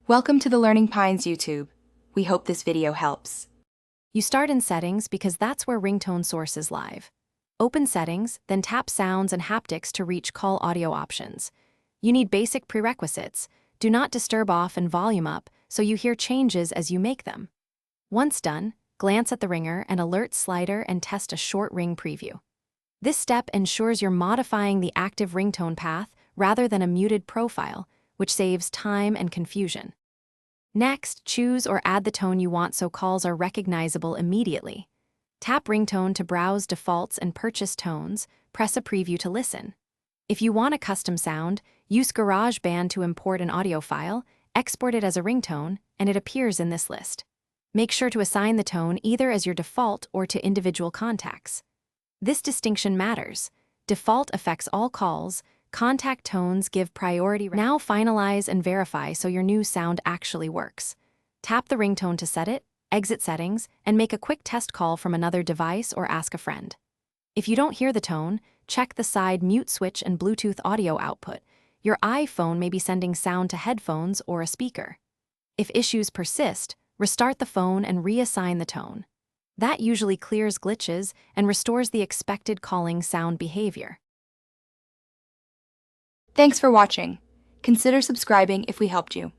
Welcome to the Learning Pines YouTube. We hope this video helps. You start in Settings because that's where ringtone source is live. Open Settings, then tap Sounds and Haptics to reach Call Audio options. You need basic prerequisites. Do not disturb off and volume up so you hear changes as you make them. Once done, glance at the ringer and alert slider and test a short ring preview. This step ensures you're modifying the active ringtone path rather than a muted profile, which saves time and confusion. Next, choose or add the tone you want so calls are recognizable immediately. Tap Ringtone to browse defaults and purchase tones, press a preview to listen. If you want a custom sound, use GarageBand to import an audio file, export it as a ringtone, and it appears in this list. Make sure to assign the tone either as your default or to individual contacts. This distinction matters. Default affects all calls, contact tones give priority. Now finalize and verify so your new sound actually works. Tap the ringtone to set it, exit settings, and make a quick test call from another device or ask a friend. If you don't hear the tone, check the side mute switch and Bluetooth audio output. Your iPhone may be sending sound to headphones or a speaker. If issues persist, restart the phone and reassign the tone. That usually clears glitches and restores the expected calling sound behavior. Thanks for watching. Consider subscribing if we helped you.